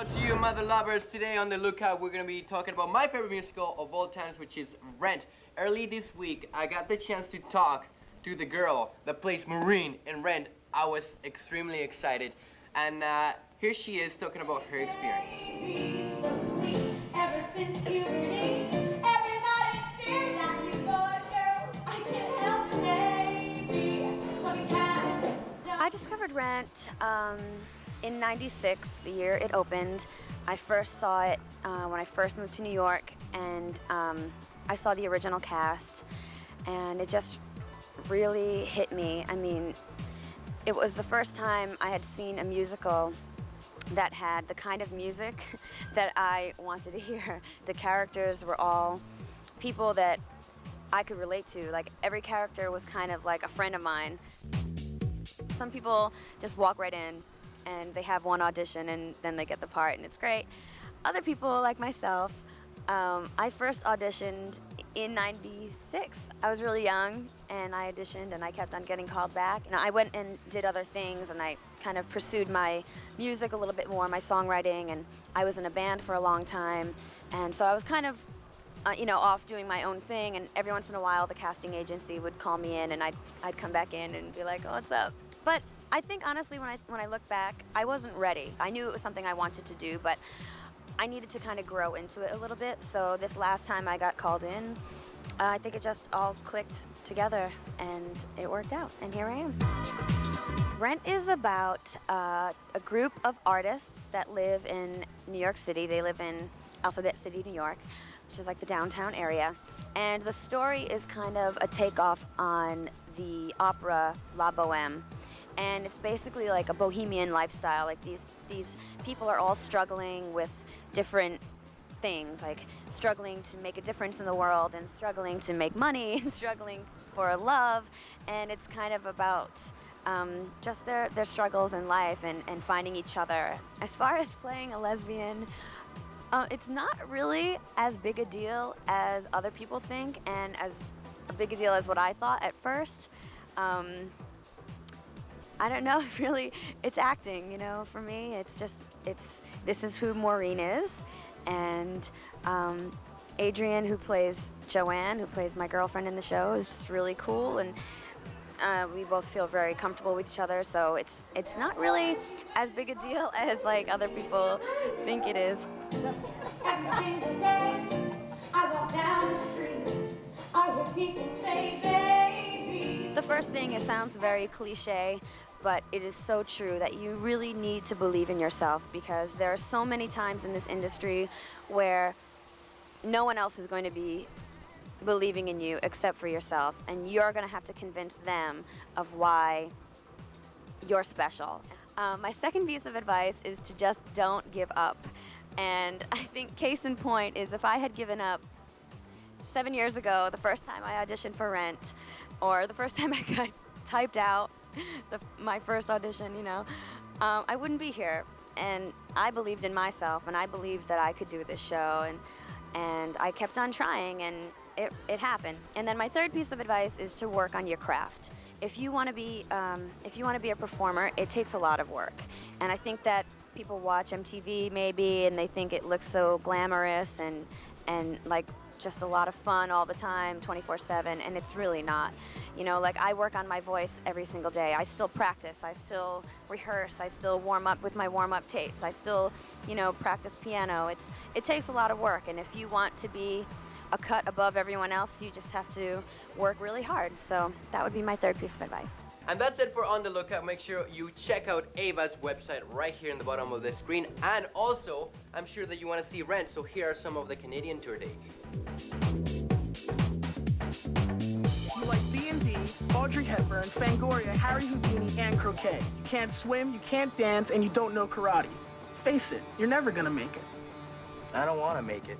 Hello to you, mother lovers. Today on The Lookout, we're going to be talking about my favorite musical of all times, which is Rent. Early this week, I got the chance to talk to the girl that plays Maureen in Rent. I was extremely excited. And here she is talking about her experience. I discovered Rent in '96, the year it opened. I first saw it when I first moved to New York, and I saw the original cast, and it just really hit me. I mean, it was the first time I had seen a musical that had the kind of music that I wanted to hear. The characters were all people that I could relate to. Like, every character was kind of like a friend of mine. Some people just walk right in and they have one audition and then they get the part and it's great. Other people, like myself, I first auditioned in '96. I was really young and I auditioned and I kept on getting called back. And I went and did other things and I kind of pursued my music a little bit more, my songwriting, and I was in a band for a long time. And so I was kind of off doing my own thing, and every once in a while the casting agency would call me in and I'd come back in and be like, oh, what's up? But I think honestly when I look back, I wasn't ready. I knew it was something I wanted to do, but I needed to kind of grow into it a little bit. So this last time I got called in, I think it just all clicked together and it worked out, and here I am. Rent is about a group of artists that live in New York City. They live in Alphabet City, New York, which is like the downtown area. And the story is kind of a takeoff on the opera La Boheme. And it's basically like a bohemian lifestyle. Like these people are all struggling with different things, like struggling to make a difference in the world and struggling to make money and struggling for love. And it's kind of about just their struggles in life and finding each other. As far as playing a lesbian, it's not really as big a deal as other people think, and as big a deal as what I thought at first. I don't know, really, it's acting, for me. This is who Maureen is, and Adrienne, who plays Joanne, who plays my girlfriend in the show, is really cool, and we both feel very comfortable with each other, so it's not really as big a deal as like other people think it is. Every single day, I walk down the street, I hear people say, baby. The first thing, it sounds very cliche, but it is so true that you really need to believe in yourself, because there are so many times in this industry where no one else is going to be believing in you except for yourself, and you're going to have to convince them of why you're special. My second piece of advice is to just don't give up. And I think case in point is, if I had given up 7 years ago, the first time I auditioned for Rent, or the first time I got typed out, my first audition, I wouldn't be here. And I believed in myself, and I believed that I could do this show, and I kept on trying, and it happened. And then my third piece of advice is to work on your craft. If you want to be a performer, it takes a lot of work. And I think that people watch MTV maybe, and they think it looks so glamorous and like just a lot of fun all the time, 24/7, and it's really not. Like, I work on my voice every single day. I still practice, I still rehearse, I still warm up with my warm-up tapes, I still, practice piano. It takes a lot of work, and if you want to be a cut above everyone else, you just have to work really hard. So that would be my third piece of advice. And that's it for On The Lookout. Make sure you check out Ava's website right here in the bottom of the screen. And also, I'm sure that you want to see Rent, so here are some of the Canadian tour dates. You like D&D, Audrey Hepburn, Fangoria, Harry Houdini, and croquet. You can't swim, you can't dance, and you don't know karate. Face it, you're never gonna make it. I don't want to make it.